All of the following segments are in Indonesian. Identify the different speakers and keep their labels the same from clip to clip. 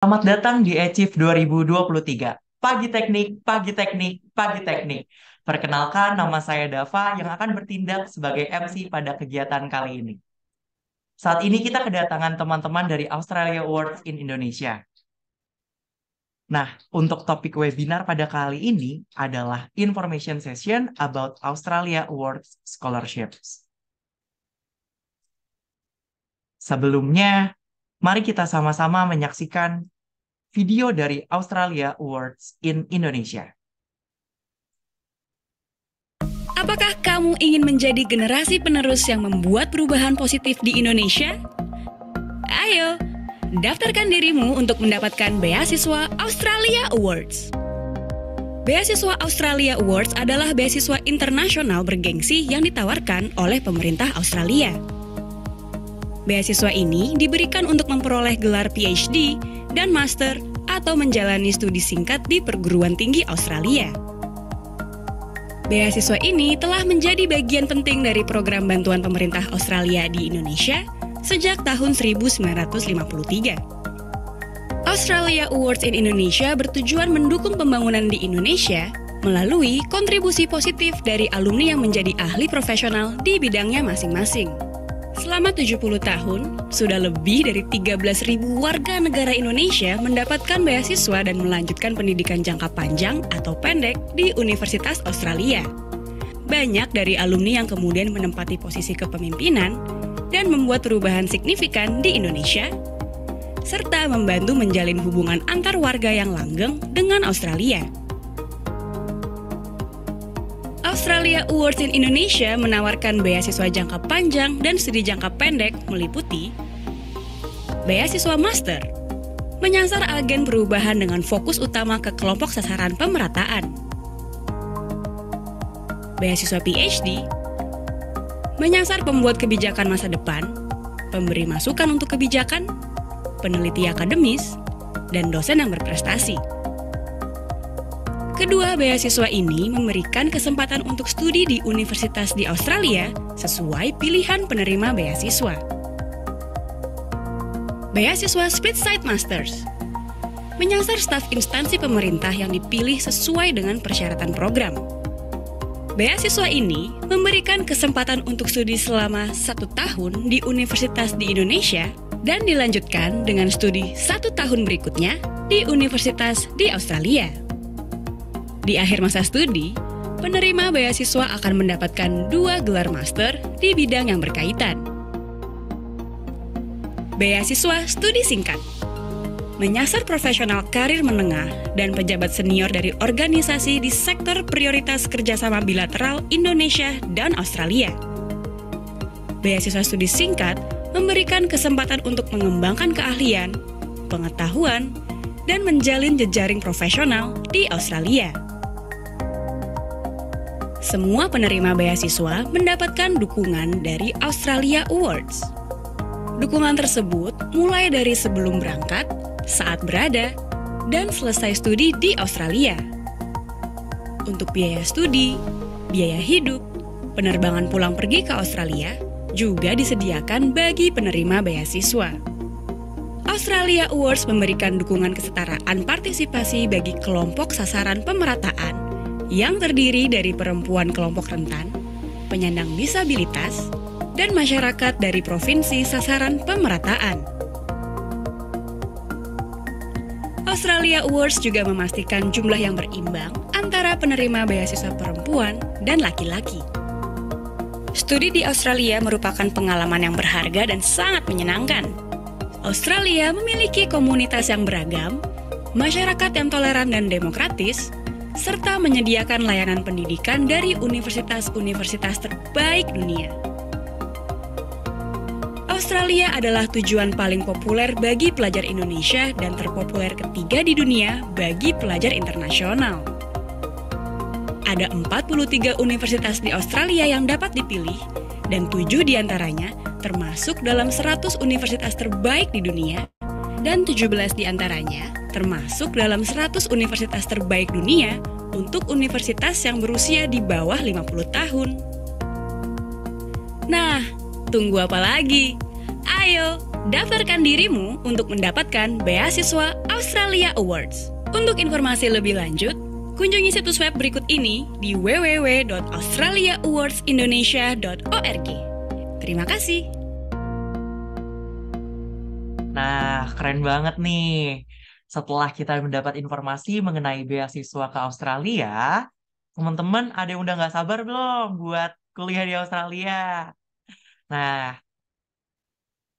Speaker 1: Selamat datang di Achieve 2023. Pagi teknik, pagi teknik, pagi teknik. Perkenalkan, nama saya Dava yang akan bertindak sebagai MC pada kegiatan kali ini. Saat ini kita kedatangan teman-teman dari Australia Awards in Indonesia. Nah, untuk topik webinar pada kali ini adalah Information Session about Australia Awards Scholarships. Sebelumnya, mari kita sama-sama menyaksikan video dari Australia Awards in Indonesia.
Speaker 2: Apakah kamu ingin menjadi generasi penerus yang membuat perubahan positif di Indonesia? Ayo, daftarkan dirimu untuk mendapatkan beasiswa Australia Awards. Beasiswa Australia Awards adalah beasiswa internasional bergengsi yang ditawarkan oleh pemerintah Australia. Beasiswa ini diberikan untuk memperoleh gelar PhD dan Master atau menjalani studi singkat di perguruan tinggi Australia. Beasiswa ini telah menjadi bagian penting dari program bantuan pemerintah Australia di Indonesia sejak tahun 1953. Australia Awards in Indonesia bertujuan mendukung pembangunan di Indonesia melalui kontribusi positif dari alumni yang menjadi ahli profesional di bidangnya masing-masing. Selama 70 tahun, sudah lebih dari 13.000 warga negara Indonesia mendapatkan beasiswa dan melanjutkan pendidikan jangka panjang atau pendek di Universitas Australia. Banyak dari alumni yang kemudian menempati posisi kepemimpinan dan membuat perubahan signifikan di Indonesia, serta membantu menjalin hubungan antar warga yang langgeng dengan Australia. Australia Awards in Indonesia menawarkan beasiswa jangka panjang dan studi jangka pendek meliputi beasiswa master, menyasar agen perubahan dengan fokus utama ke kelompok sasaran pemerataan. Beasiswa PhD, menyasar pembuat kebijakan masa depan, pemberi masukan untuk kebijakan, peneliti akademis, dan dosen yang berprestasi. Kedua beasiswa ini memberikan kesempatan untuk studi di universitas di Australia sesuai pilihan penerima beasiswa. Beasiswa Split-Side Masters menyasar staf instansi pemerintah yang dipilih sesuai dengan persyaratan program. Beasiswa ini memberikan kesempatan untuk studi selama 1 tahun di universitas di Indonesia dan dilanjutkan dengan studi 1 tahun berikutnya di universitas di Australia. Di akhir masa studi, penerima beasiswa akan mendapatkan 2 gelar master di bidang yang berkaitan. Beasiswa studi singkat menyasar profesional karir menengah dan pejabat senior dari organisasi di sektor prioritas kerjasama bilateral Indonesia dan Australia. Beasiswa studi singkat memberikan kesempatan untuk mengembangkan keahlian, pengetahuan, dan menjalin jejaring profesional di Australia. Semua penerima beasiswa mendapatkan dukungan dari Australia Awards. Dukungan tersebut mulai dari sebelum berangkat, saat berada, dan selesai studi di Australia. Untuk biaya studi, biaya hidup, penerbangan pulang pergi ke Australia juga disediakan bagi penerima beasiswa. Australia Awards memberikan dukungan kesetaraan partisipasi bagi kelompok sasaran pemerataan yang terdiri dari perempuan kelompok rentan, penyandang disabilitas, dan masyarakat dari provinsi sasaran pemerataan. Australia Awards juga memastikan jumlah yang berimbang antara penerima beasiswa perempuan dan laki-laki. Studi di Australia merupakan pengalaman yang berharga dan sangat menyenangkan. Australia memiliki komunitas yang beragam, masyarakat yang toleran dan demokratis, serta menyediakan layanan pendidikan dari universitas-universitas terbaik dunia. Australia adalah tujuan paling populer bagi pelajar Indonesia dan terpopuler ketiga di dunia bagi pelajar internasional. Ada 43 universitas di Australia yang dapat dipilih, dan 7 diantaranya termasuk dalam 100 universitas terbaik di dunia, dan 17 diantaranya termasuk dalam 100 universitas terbaik dunia untuk universitas yang berusia di bawah 50 tahun. Nah, tunggu apa lagi? Ayo, Daftarkan dirimu untuk mendapatkan beasiswa Australia Awards. Untuk informasi lebih lanjut, kunjungi situs web berikut ini di www.australiaawardsindonesia.org. Terima kasih.
Speaker 1: Nah, keren banget nih. Setelah kita mendapat informasi mengenai beasiswa ke Australia, teman-teman ada yang udah nggak sabar belum buat kuliah di Australia? Nah,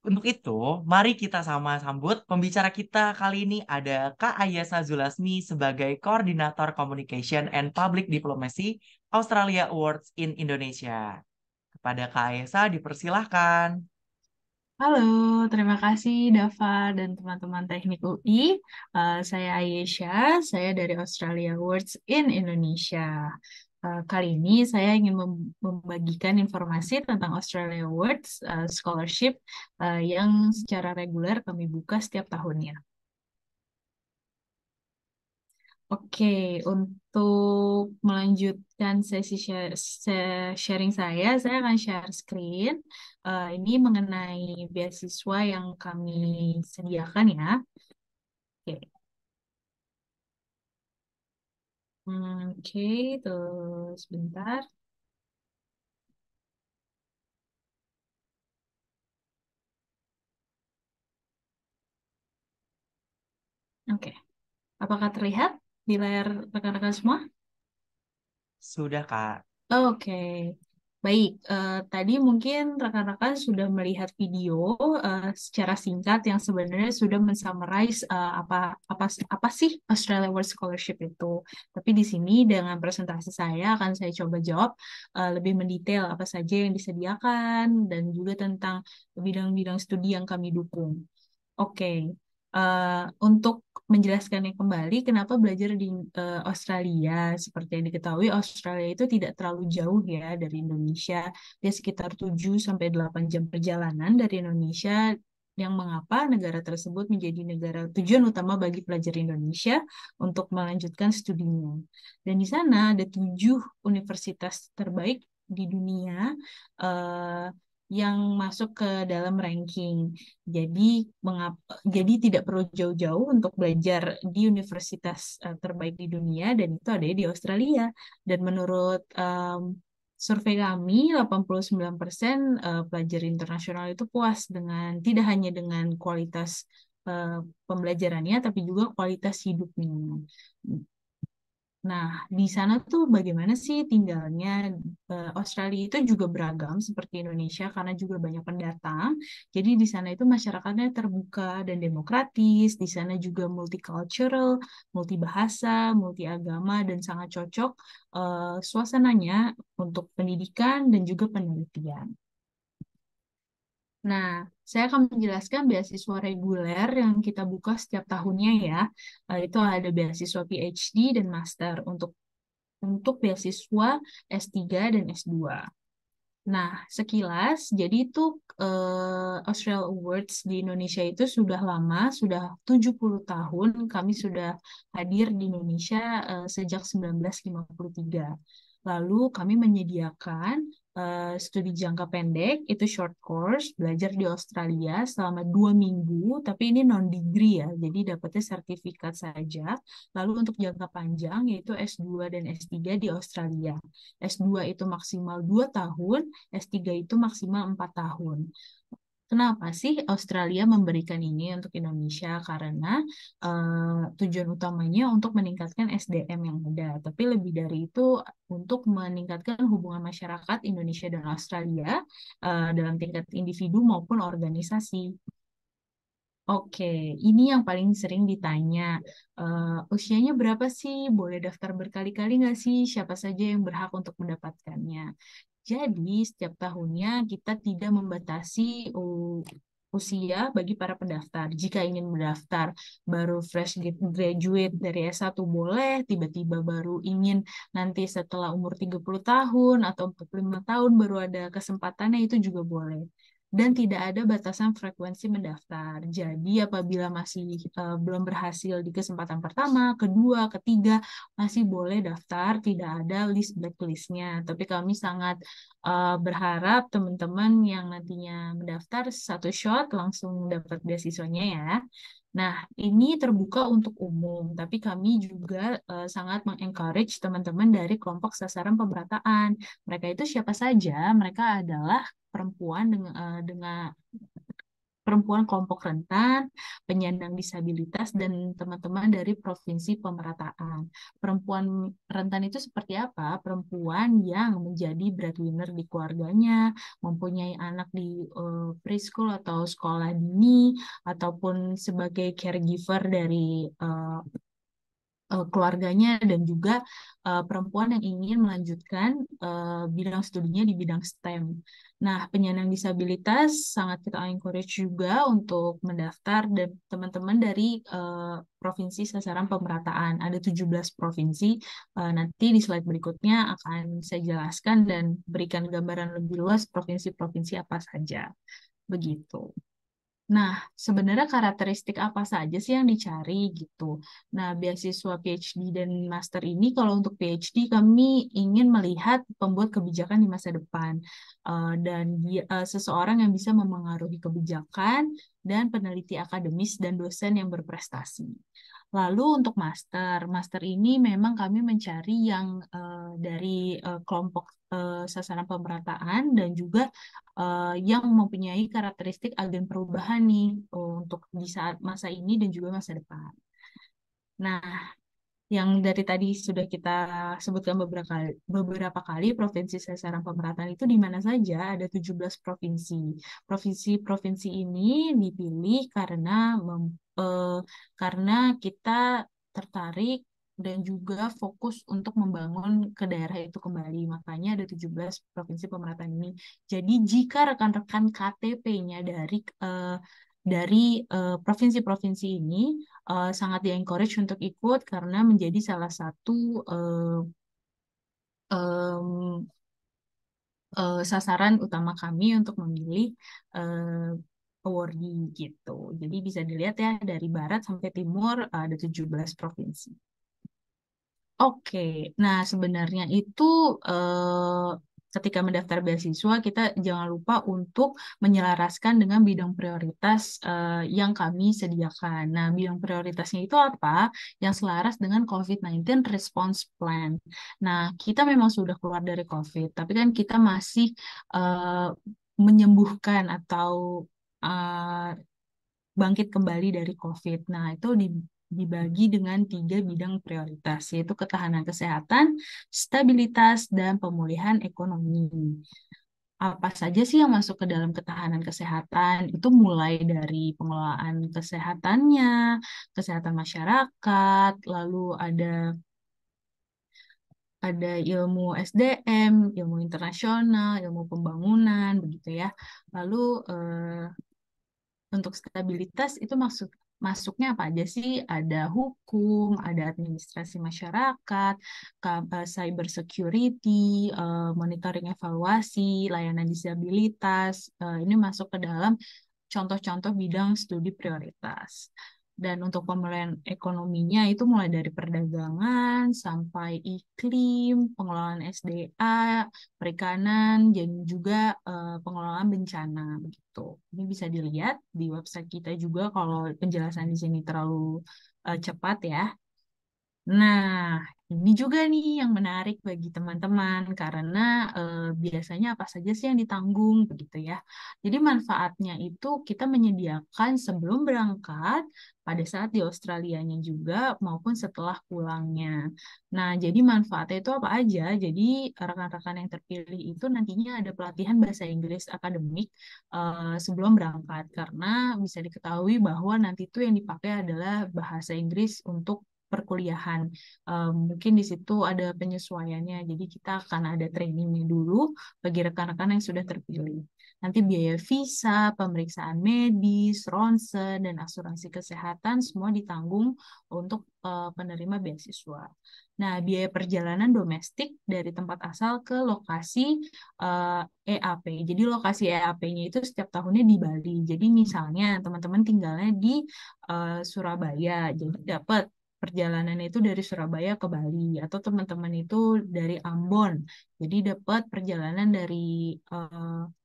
Speaker 1: untuk itu, mari kita sama sambut pembicara kita kali ini ada Kak Ayasa Zulasmi sebagai Koordinator Communication and Public Diplomacy Australia Awards in Indonesia. Kepada Kak Ayasa dipersilahkan.
Speaker 3: Halo, terima kasih Dava dan teman-teman Teknik UI. Saya Ayesha, saya dari Australia Awards in Indonesia. Kali ini saya ingin membagikan informasi tentang Australia Awards Scholarship yang secara reguler kami buka setiap tahunnya. Oke, untuk melanjutkan sesi sharing saya akan share screen. Ini mengenai beasiswa yang kami sediakan ya. Oke, Oke, terus bentar. Oke, apakah terlihat di layar rekan-rekan semua?
Speaker 1: Sudah, Kak.
Speaker 3: Oke, baik. Tadi mungkin rekan-rekan sudah melihat video secara singkat yang sebenarnya sudah mensummarize apa sih Australia World Scholarship itu. Tapi di sini dengan presentasi saya akan saya coba jawab lebih mendetail apa saja yang disediakan dan juga tentang bidang-bidang studi yang kami dukung. Oke, untuk menjelaskannya kembali, kenapa belajar di Australia? Seperti yang diketahui, Australia itu tidak terlalu jauh ya dari Indonesia. Dia sekitar 7 sampai 8 jam perjalanan dari Indonesia, yang mengapa negara tersebut menjadi negara tujuan utama bagi pelajar Indonesia untuk melanjutkan studinya. Dan di sana ada 7 universitas terbaik di dunia eh, yang masuk ke dalam ranking. Jadi tidak perlu jauh-jauh untuk belajar di universitas terbaik di dunia dan itu ada di Australia. Dan menurut survei kami, 89% pelajar internasional itu puas dengan tidak hanya dengan kualitas pembelajarannya tapi juga kualitas hidupnya. Nah, di sana tuh bagaimana sih tinggalnya? Australia itu juga beragam seperti Indonesia karena juga banyak pendatang. Jadi di sana itu masyarakatnya terbuka dan demokratis. Di sana juga multicultural, multibahasa, multiagama dan sangat cocok suasananya untuk pendidikan dan juga penelitian. Nah, saya akan menjelaskan beasiswa reguler yang kita buka setiap tahunnya ya. Itu ada beasiswa PhD dan master untuk beasiswa S3 dan S2. Nah, sekilas, jadi itu Australia Awards di Indonesia itu sudah lama, sudah 70 tahun kami sudah hadir di Indonesia sejak 1953. Lalu kami menyediakan studi jangka pendek, itu short course, belajar di Australia selama 2 minggu, tapi ini non-degree ya, jadi dapatnya sertifikat saja. Lalu untuk jangka panjang, yaitu S2 dan S3 di Australia. S2 itu maksimal 2 tahun, S3 itu maksimal 4 tahun. Kenapa sih Australia memberikan ini untuk Indonesia? Karena tujuan utamanya untuk meningkatkan SDM yang ada. Tapi lebih dari itu untuk meningkatkan hubungan masyarakat Indonesia dan Australia dalam tingkat individu maupun organisasi. Oke, ini yang paling sering ditanya. Usianya berapa sih? Boleh daftar berkali-kali nggak sih? Siapa saja yang berhak untuk mendapatkannya? Jadi, setiap tahunnya kita tidak membatasi usia bagi para pendaftar. Jika ingin mendaftar baru fresh graduate dari S1 boleh, tiba-tiba baru ingin nanti setelah umur 30 tahun atau 45 tahun baru ada kesempatannya itu juga boleh. dan tidak ada batasan frekuensi mendaftar. Jadi apabila masih belum berhasil di kesempatan pertama, kedua, ketiga, masih boleh daftar, tidak ada list blacklistnya. Tapi kami sangat berharap teman-teman yang nantinya mendaftar satu shot langsung dapat beasiswanya ya. Nah, ini terbuka untuk umum, tapi kami juga sangat mengencourage teman-teman dari kelompok sasaran pemerataan. Mereka itu siapa saja? Mereka adalah perempuan dengan perempuan kelompok rentan, penyandang disabilitas, dan teman-teman dari provinsi pemerataan. Perempuan rentan itu seperti apa? Perempuan yang menjadi breadwinner di keluarganya, mempunyai anak di preschool atau sekolah dini, ataupun sebagai caregiver dari keluarganya dan juga perempuan yang ingin melanjutkan bidang studinya di bidang STEM. Nah, penyandang disabilitas sangat kita encourage juga untuk mendaftar dan teman-teman dari provinsi sasaran pemerataan. Ada 17 provinsi. Nanti di slide berikutnya akan saya jelaskan dan berikan gambaran lebih luas provinsi-provinsi apa saja. Begitu. Nah, sebenarnya karakteristik apa saja sih yang dicari gitu. Nah, beasiswa PhD dan master ini kalau untuk PhD kami ingin melihat pembuat kebijakan di masa depan. Dan seseorang yang bisa memengaruhi kebijakan dan peneliti akademis dan dosen yang berprestasi. Lalu untuk master ini memang kami mencari yang dari kelompok sasaran pemerataan dan juga yang mempunyai karakteristik agen perubahan nih untuk di saat masa ini dan juga masa depan. Nah, yang dari tadi sudah kita sebutkan beberapa kali provinsi sasaran pemerataan itu di mana saja ada 17 provinsi. Provinsi-provinsi ini dipilih karena kita tertarik dan juga fokus untuk membangun ke daerah itu kembali. Makanya ada 17 provinsi pemerataan ini. Jadi jika rekan-rekan KTP-nya dari provinsi-provinsi ini sangat di-encourage untuk ikut karena menjadi salah satu em, sasaran utama kami untuk memilih awardee gitu. Jadi bisa dilihat ya dari barat sampai timur ada 17 provinsi. Oke, nah sebenarnya itu ketika mendaftar beasiswa kita jangan lupa untuk menyelaraskan dengan bidang prioritas yang kami sediakan. Nah, bidang prioritasnya itu apa? Yang selaras dengan COVID-19 Response Plan. Nah, kita memang sudah keluar dari COVID, tapi kan kita masih eh, menyembuhkan atau eh, bangkit kembali dari COVID. Nah, itu dibagi dengan 3 bidang prioritas, yaitu ketahanan kesehatan, stabilitas, dan pemulihan ekonomi. Apa saja sih yang masuk ke dalam ketahanan kesehatan? Itu mulai dari pengelolaan kesehatannya, kesehatan masyarakat, lalu ada ilmu SDM, ilmu internasional, ilmu pembangunan, begitu ya. Lalu untuk stabilitas itu masuknya apa aja sih? Ada hukum, ada administrasi masyarakat, cyber security, monitoring evaluasi, layanan disabilitas. Ini masuk ke dalam contoh-contoh bidang studi prioritas. Dan untuk pemulihan ekonominya itu mulai dari perdagangan sampai iklim, pengelolaan SDA, perikanan, dan juga pengelolaan bencana begitu. Ini bisa dilihat di website kita juga kalau penjelasan di sini terlalu cepat ya. Nah, ini juga nih yang menarik bagi teman-teman karena biasanya apa saja sih yang ditanggung begitu ya. Jadi manfaatnya itu kita menyediakan sebelum berangkat, pada saat di Australianya juga maupun setelah pulangnya. Nah, jadi manfaatnya itu apa aja? Jadi rekan-rekan yang terpilih itu nantinya ada pelatihan bahasa Inggris akademik sebelum berangkat karena bisa diketahui bahwa nanti itu yang dipakai adalah bahasa Inggris untuk perkuliahan. Mungkin di situ ada penyesuaiannya, jadi kita akan ada trainingnya dulu bagi rekan-rekan yang sudah terpilih. Nanti biaya visa, pemeriksaan medis, ronsen, dan asuransi kesehatan semua ditanggung untuk penerima beasiswa. Nah, biaya perjalanan domestik dari tempat asal ke lokasi EAP. Jadi lokasi EAP-nya itu setiap tahunnya di Bali. Jadi misalnya teman-teman tinggalnya di Surabaya, jadi dapat perjalanannya itu dari Surabaya ke Bali, atau teman-teman itu dari Ambon, jadi dapat perjalanan dari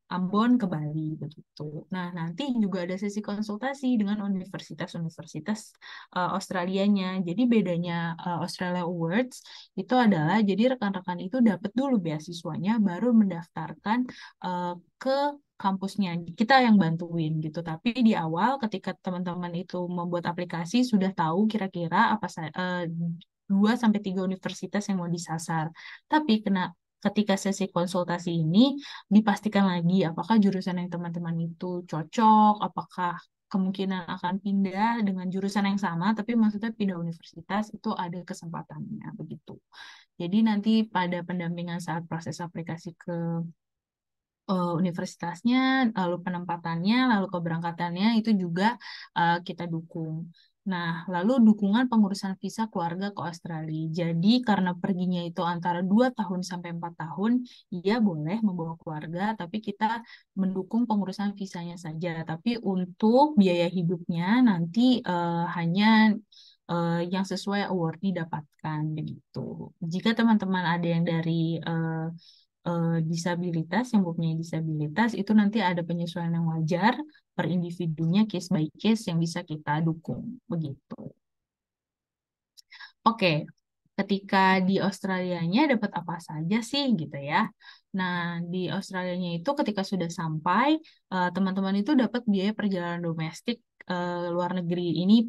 Speaker 3: Ambon ke Bali begitu. Nah, nanti juga ada sesi konsultasi dengan universitas-universitas Australianya. Jadi bedanya Australia Awards itu adalah jadi rekan-rekan itu dapat dulu beasiswanya baru mendaftarkan ke kampusnya. Kita yang bantuin gitu. Tapi di awal ketika teman-teman itu membuat aplikasi sudah tahu kira-kira apa 2 sampai 3 universitas yang mau disasar. Tapi ketika sesi konsultasi ini dipastikan lagi apakah jurusan yang teman-teman itu cocok, apakah kemungkinan akan pindah dengan jurusan yang sama, tapi maksudnya pindah universitas itu ada kesempatannya begitu. Jadi nanti pada pendampingan saat proses aplikasi ke universitasnya, lalu penempatannya, lalu keberangkatannya itu juga kita dukung. Nah, lalu dukungan pengurusan visa keluarga ke Australia. Jadi karena perginya itu antara 2 tahun sampai 4 tahun, ia boleh membawa keluarga, tapi kita mendukung pengurusan visanya saja. Tapi untuk biaya hidupnya nanti hanya yang sesuai award didapatkan begitu. Jika teman-teman ada yang dari disabilitas, yang mempunyai disabilitas, itu nanti ada penyesuaian yang wajar per individunya, case by case yang bisa kita dukung begitu. Oke, ketika di Australianya dapat apa saja sih gitu ya. Nah, di Australianya itu ketika sudah sampai, teman-teman itu dapat biaya perjalanan domestik luar negeri ini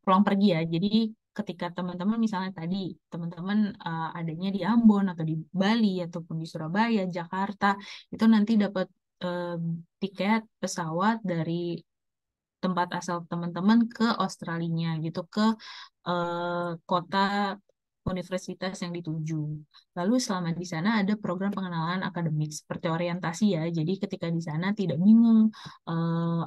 Speaker 3: pulang pergi ya. Jadi ketika teman-teman misalnya tadi teman-teman adanya di Ambon atau di Bali ataupun di Surabaya, Jakarta, itu nanti dapat eh, tiket pesawat dari tempat asal teman-teman ke Australinya gitu, ke kota universitas yang dituju. Lalu selama di sana ada program pengenalan akademik seperti orientasi ya. Jadi ketika di sana tidak bingung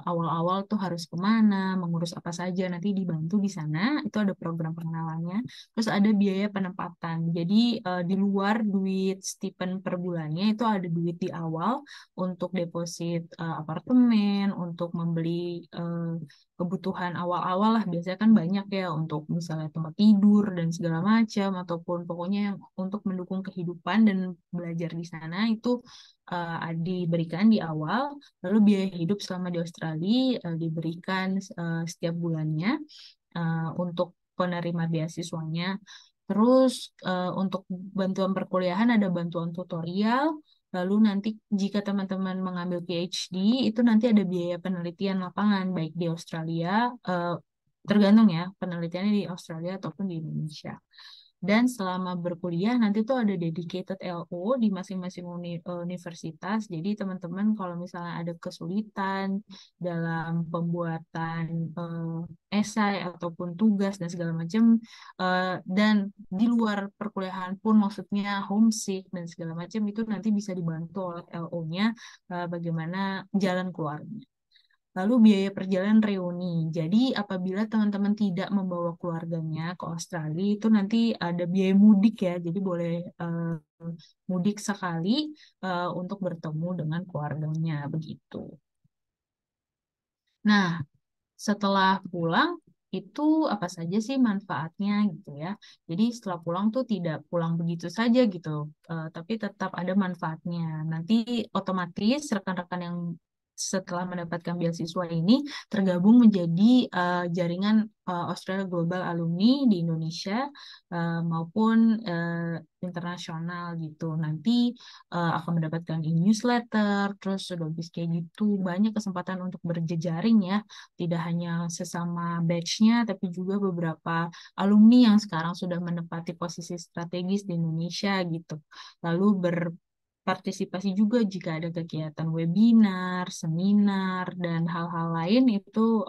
Speaker 3: awal-awal tuh harus kemana, mengurus apa saja, nanti dibantu di sana. Itu ada program pengenalannya. Terus ada biaya penempatan. Jadi di luar duit stipend per bulannya itu ada duit di awal untuk deposit apartemen, untuk membeli kebutuhan awal-awal lah, biasanya kan banyak ya untuk misalnya tempat tidur dan segala macam, ataupun pokoknya yang untuk mendukung kehidupan dan belajar di sana itu diberikan di awal. Lalu biaya hidup selama di Australia diberikan setiap bulannya untuk penerima beasiswanya. Terus untuk bantuan perkuliahan ada bantuan tutorial. Lalu nanti jika teman-teman mengambil PhD, itu nanti ada biaya penelitian lapangan, baik di Australia, tergantung ya, penelitiannya di Australia ataupun di Indonesia. Dan selama berkuliah nanti tuh ada dedicated LO di masing-masing universitas. Jadi teman-teman kalau misalnya ada kesulitan dalam pembuatan esai ataupun tugas dan segala macam, dan di luar perkuliahan pun maksudnya homesick dan segala macam, itu nanti bisa dibantu oleh LO-nya bagaimana jalan keluarnya. Lalu biaya perjalanan reuni. Jadi apabila teman-teman tidak membawa keluarganya ke Australia, itu nanti ada biaya mudik ya. Jadi boleh mudik sekali untuk bertemu dengan keluarganya begitu. Nah, setelah pulang itu apa saja sih manfaatnya gitu ya. Jadi setelah pulang tuh tidak pulang begitu saja gitu, tapi tetap ada manfaatnya. Nanti otomatis rekan-rekan yang setelah mendapatkan beasiswa ini tergabung menjadi jaringan Australia Global Alumni di Indonesia maupun internasional gitu. Nanti akan mendapatkan e-newsletter, terus sudah habis kayak gitu banyak kesempatan untuk berjejaring ya, tidak hanya sesama batch-nya, tapi juga beberapa alumni yang sekarang sudah menempati posisi strategis di Indonesia gitu. Lalu berpartisipasi juga jika ada kegiatan webinar, seminar, dan hal-hal lain itu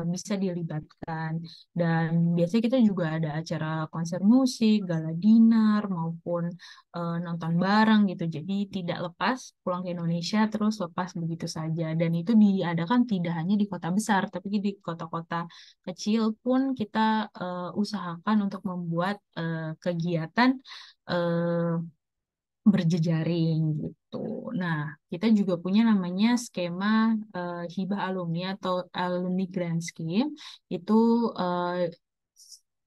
Speaker 3: bisa dilibatkan. Dan biasanya kita juga ada acara konser musik, gala dinner, maupun nonton bareng gitu. Jadi tidak lepas pulang ke Indonesia terus lepas begitu saja. Dan itu diadakan tidak hanya di kota besar, tapi di kota-kota kecil pun kita usahakan untuk membuat kegiatan eh, berjejaring gitu. Nah, kita juga punya namanya skema hibah alumni atau alumni grant scheme. Itu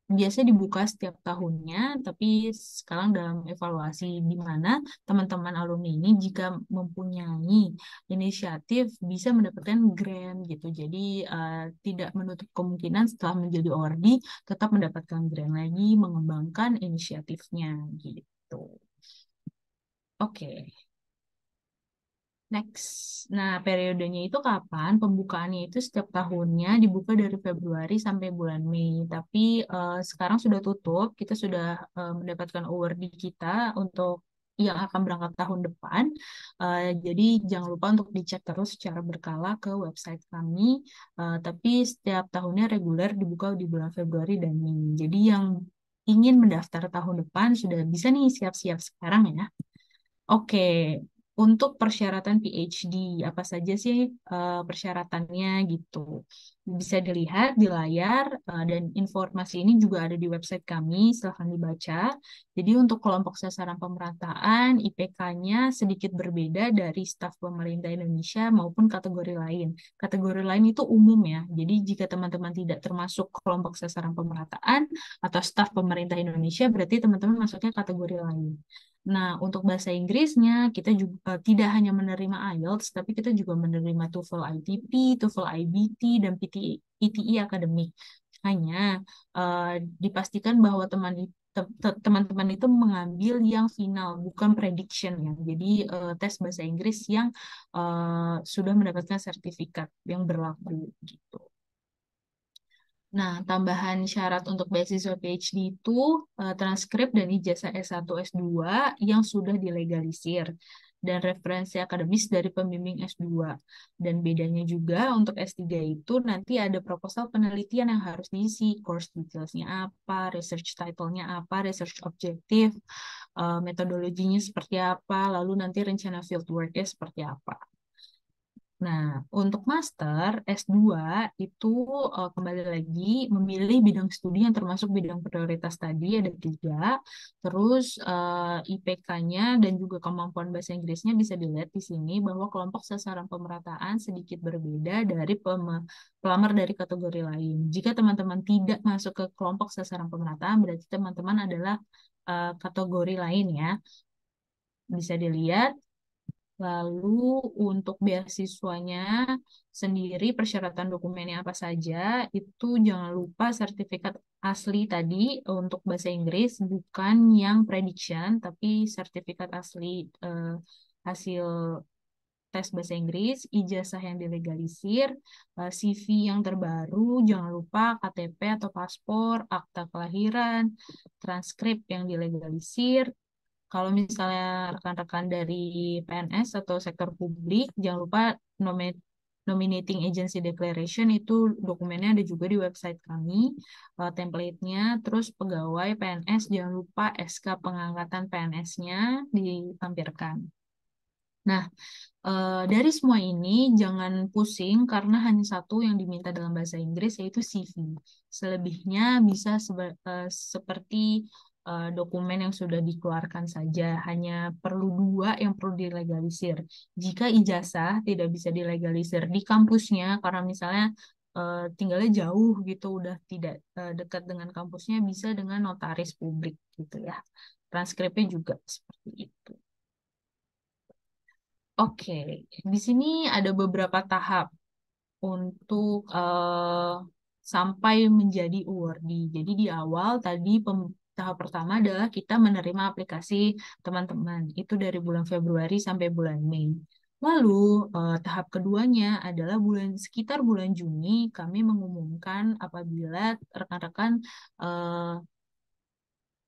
Speaker 3: biasa dibuka setiap tahunnya, tapi sekarang dalam evaluasi di mana teman-teman alumni ini jika mempunyai inisiatif bisa mendapatkan grant gitu. Jadi tidak menutup kemungkinan setelah menjadi ORD tetap mendapatkan grant lagi, mengembangkan inisiatifnya gitu. Oke, next. Nah, periodenya itu kapan? Pembukaannya itu setiap tahunnya dibuka dari Februari sampai bulan Mei. Tapi sekarang sudah tutup. Kita sudah mendapatkan award kita untuk yang akan berangkat tahun depan. Jadi jangan lupa untuk dicek terus secara berkala ke website kami. Tapi setiap tahunnya reguler dibuka di bulan Februari dan Mei. Jadi yang ingin mendaftar tahun depan sudah bisa nih siap-siap sekarang ya. Oke, untuk persyaratan PhD, apa saja sih persyaratannya gitu? Bisa dilihat di layar dan informasi ini juga ada di website kami, silahkan dibaca. Jadi untuk kelompok sasaran pemerataan, IPK-nya sedikit berbeda dari staf pemerintah Indonesia maupun kategori lain. Kategori lain itu umum ya, jadi jika teman-teman tidak termasuk kelompok sasaran pemerataan atau staf pemerintah Indonesia, berarti teman-teman masuknya kategori lain. Nah, untuk bahasa Inggrisnya, kita juga tidak hanya menerima IELTS, tapi kita juga menerima TOEFL ITP, TOEFL IBT, dan PTE akademik. Hanya dipastikan bahwa teman-teman itu mengambil yang final, bukan prediction ya. Jadi tes bahasa Inggris yang sudah mendapatkan sertifikat yang berlaku gitu. Nah, tambahan syarat untuk beasiswa PhD itu transkrip dan ijazah S1, S2 yang sudah dilegalisir dan referensi akademis dari pembimbing S2. Dan bedanya juga untuk S3 itu nanti ada proposal penelitian yang harus diisi, course detailsnya apa, research title-nya apa, research objektif, metodologinya seperti apa, lalu nanti rencana fieldwork-nya seperti apa. Nah, untuk master S2 itu kembali lagi memilih bidang studi yang termasuk bidang prioritas tadi ada 3. Terus IPK-nya dan juga kemampuan bahasa Inggrisnya bisa dilihat di sini bahwa kelompok sasaran pemerataan sedikit berbeda dari pelamar dari kategori lain. Jika teman-teman tidak masuk ke kelompok sasaran pemerataan, berarti teman-teman adalah kategori lain ya. Bisa dilihat. Lalu untuk beasiswanya sendiri persyaratan dokumennya apa saja, itu jangan lupa sertifikat asli tadi untuk bahasa Inggris, bukan yang prediction, tapi sertifikat asli hasil tes bahasa Inggris, ijazah yang dilegalisir, CV yang terbaru, jangan lupa KTP atau paspor, akta kelahiran, transkrip yang dilegalisir. Kalau misalnya rekan-rekan dari PNS atau sektor publik, jangan lupa nominating agency declaration itu dokumennya ada juga di website kami, template-nya. Terus pegawai PNS, jangan lupa SK pengangkatan PNS-nya ditampilkan. Nah, dari semua ini jangan pusing karena hanya satu yang diminta dalam bahasa Inggris yaitu CV. Selebihnya bisa seperti dokumen yang sudah dikeluarkan saja. Hanya perlu 2 yang perlu dilegalisir. Jika ijazah tidak bisa dilegalisir di kampusnya karena misalnya tinggalnya jauh gitu, udah tidak dekat dengan kampusnya, bisa dengan notaris publik gitu ya. Transkripnya juga seperti itu. Oke, di sini ada beberapa tahap untuk sampai menjadi awardee. Jadi di awal tadi tahap pertama adalah kita menerima aplikasi teman-teman. Itu dari bulan Februari sampai bulan Mei. Lalu tahap keduanya adalah sekitar bulan Juni kami mengumumkan apabila rekan-rekan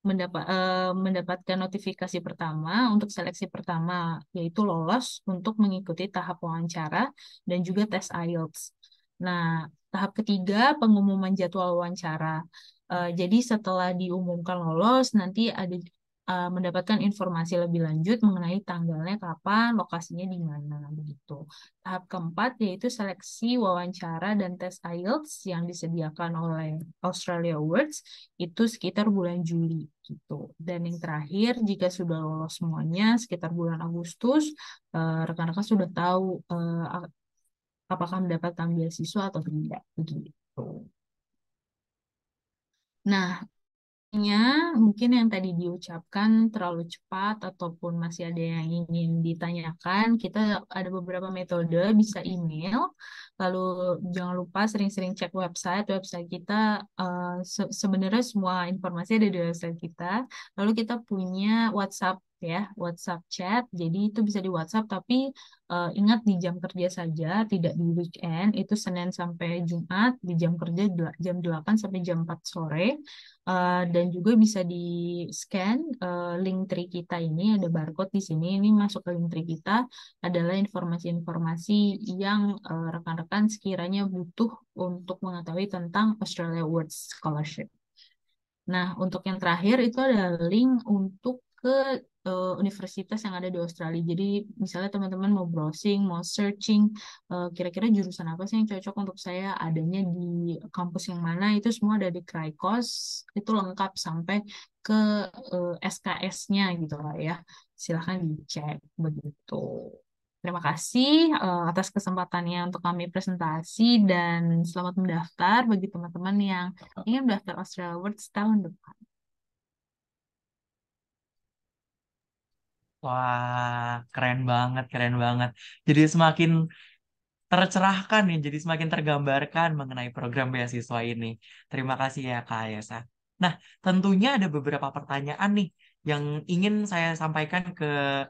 Speaker 3: mendapatkan notifikasi pertama untuk seleksi pertama, yaitu lolos untuk mengikuti tahap wawancara dan juga tes IELTS. Nah, tahap ketiga, pengumuman jadwal wawancara. Jadi setelah diumumkan lolos, nanti ada mendapatkan informasi lebih lanjut mengenai tanggalnya kapan, lokasinya di mana, begitu. Tahap keempat yaitu seleksi wawancara dan tes IELTS yang disediakan oleh Australia Awards itu sekitar bulan Juli gitu. Dan yang terakhir jika sudah lolos semuanya sekitar bulan Agustus, rekan-rekan sudah tahu apakah mendapatkan beasiswa atau tidak begitu. Nah, mungkin yang tadi diucapkan terlalu cepat ataupun masih ada yang ingin ditanyakan, kita ada beberapa metode, bisa email, lalu jangan lupa sering-sering cek website kita. Sebenarnya semua informasi ada di website kita. Lalu kita punya WhatsApp ya, WhatsApp chat, jadi itu bisa di WhatsApp, tapi ingat di jam kerja saja, tidak di weekend, itu Senin sampai Jumat, di jam kerja jam 8 sampai jam 4 sore. Dan juga bisa di-scan link tree kita ini, ada barcode di sini, ini masuk ke link tree kita, adalah informasi-informasi yang rekan-rekan sekiranya butuh untuk mengetahui tentang Australia Awards Scholarship. Nah, untuk yang terakhir itu ada link untuk ke universitas yang ada di Australia. Jadi misalnya teman-teman mau browsing, mau searching, kira-kira jurusan apa sih yang cocok untuk saya, adanya di kampus yang mana, itu semua ada di Craikos, itu lengkap sampai ke SKS-nya gitu lah ya. Silahkan dicek begitu. Terima kasih atas kesempatannya untuk kami presentasi dan selamat mendaftar bagi teman-teman yang ingin mendaftar Australia Awards tahun depan.
Speaker 1: Wah, keren banget, keren banget. Jadi semakin tercerahkan nih, jadi semakin tergambarkan mengenai program beasiswa ini. Terima kasih ya Kak Ayesa. Nah, tentunya ada beberapa pertanyaan nih yang ingin saya sampaikan ke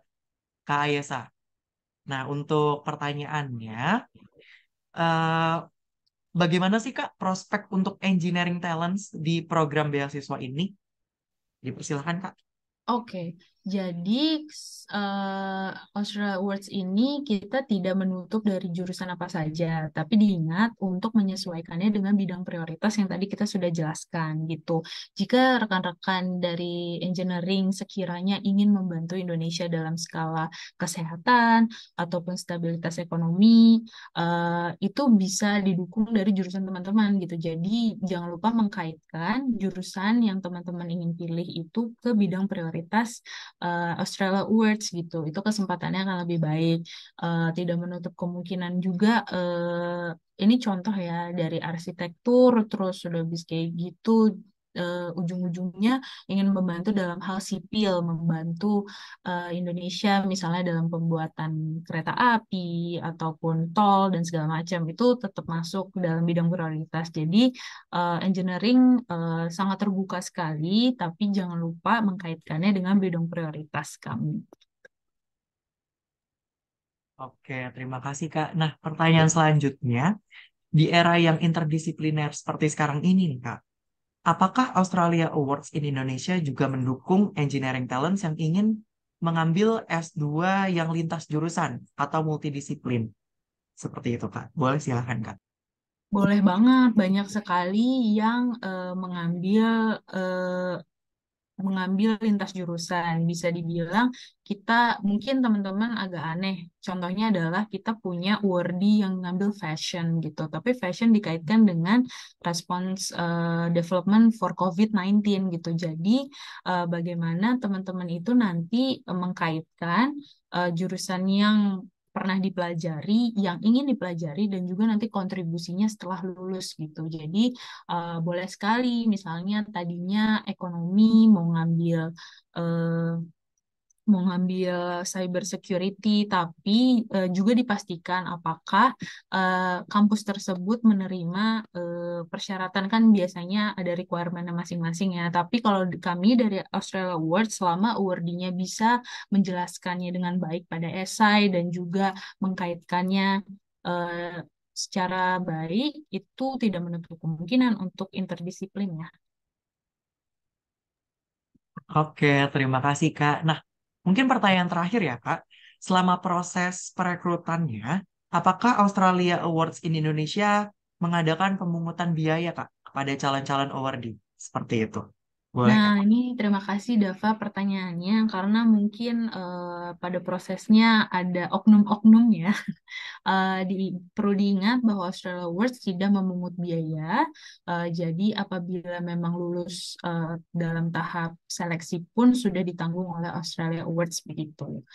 Speaker 1: Kak Ayesa. Nah, untuk pertanyaannya, eh, bagaimana sih Kak prospek untuk engineering talents di program beasiswa ini? Dipersilakan Kak.
Speaker 3: Oke, jadi Australia Awards ini kita tidak menutup dari jurusan apa saja, tapi diingat untuk menyesuaikannya dengan bidang prioritas yang tadi kita sudah jelaskan gitu. Jika rekan-rekan dari engineering sekiranya ingin membantu Indonesia dalam skala kesehatan ataupun stabilitas ekonomi, itu bisa didukung dari jurusan teman-teman gitu. Jadi jangan lupa mengkaitkan jurusan yang teman-teman ingin pilih itu ke bidang prioritas Australia Awards gitu. Itu kesempatannya akan lebih baik. Tidak menutup kemungkinan juga ini contoh ya dari arsitektur terus sudah bisa kayak gitu, ujung-ujungnya ingin membantu dalam hal sipil, membantu Indonesia misalnya dalam pembuatan kereta api ataupun tol dan segala macam, itu tetap masuk dalam bidang prioritas. Jadi engineering sangat terbuka sekali, tapi jangan lupa mengkaitkannya dengan bidang prioritas kami.
Speaker 1: Oke, terima kasih Kak. Nah, pertanyaan selanjutnya, di era yang interdisipliner seperti sekarang ini nih Kak, apakah Australia Awards in Indonesia juga mendukung engineering talents yang ingin mengambil S2 yang lintas jurusan atau multidisiplin? Seperti itu, Kak. Boleh silahkan, Kak.
Speaker 3: Boleh banget, banyak sekali yang mengambil lintas jurusan. Bisa dibilang kita mungkin teman-teman agak aneh. Contohnya adalah kita punya Wordy yang ngambil fashion gitu, tapi fashion dikaitkan dengan response development for COVID-19 gitu. Jadi bagaimana teman-teman itu nanti mengkaitkan jurusan yang pernah dipelajari, yang ingin dipelajari, dan juga nanti kontribusinya setelah lulus gitu. Jadi boleh sekali, misalnya tadinya ekonomi eh, mau ngambil cyber security, tapi juga dipastikan apakah kampus tersebut menerima persyaratan, kan biasanya ada requirement masing-masing ya. Tapi kalau kami dari Australia Awards, selama awardee-nya bisa menjelaskannya dengan baik pada esai dan juga mengkaitkannya eh, secara baik, itu tidak menutup kemungkinan untuk interdisiplin ya.
Speaker 1: Oke, terima kasih, Kak. Nah, mungkin pertanyaan terakhir ya, Kak. Selama proses perekrutannya, apakah Australia Awards in Indonesia mengadakan pemungutan biaya, Kak, kepada calon-calon awardee. Seperti itu. Boleh,
Speaker 3: Nah,
Speaker 1: Kak?
Speaker 3: ini terima kasih Dava pertanyaannya karena mungkin pada prosesnya ada oknum-oknum ya. Perlu diingat bahwa Australia Awards tidak memungut biaya. Jadi apabila memang lulus dalam tahap seleksi pun sudah ditanggung oleh Australia Awards begitu.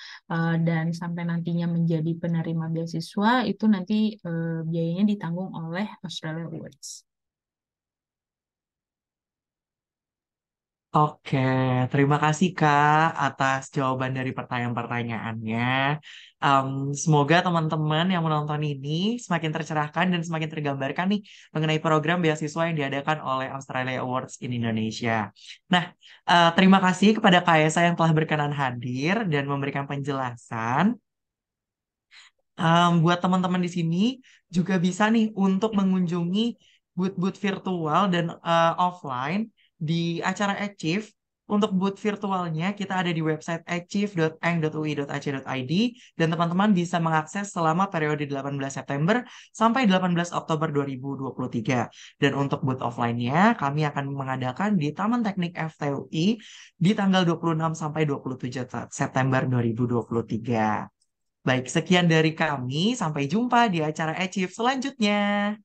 Speaker 3: Dan sampai nantinya menjadi penerima beasiswa itu nanti biayanya ditanggung oleh Australia Awards.
Speaker 1: Oke, terima kasih Kak atas jawaban dari pertanyaan-pertanyaannya. Semoga teman-teman yang menonton ini semakin tercerahkan dan semakin tergambarkan nih mengenai program beasiswa yang diadakan oleh Australia Awards in Indonesia. Nah, terima kasih kepada Kak Esa yang telah berkenan hadir dan memberikan penjelasan. Buat teman-teman di sini juga bisa nih untuk mengunjungi booth-booth virtual dan offline di acara Achieve. Untuk booth virtualnya kita ada di website achieve.eng.ui.ac.id dan teman-teman bisa mengakses selama periode 18 September sampai 18 Oktober 2023. Dan untuk booth offline-nya kami akan mengadakan di Taman Teknik FTUI di tanggal 26 sampai 27 September 2023. Baik, sekian dari kami. Sampai jumpa di acara Achieve selanjutnya.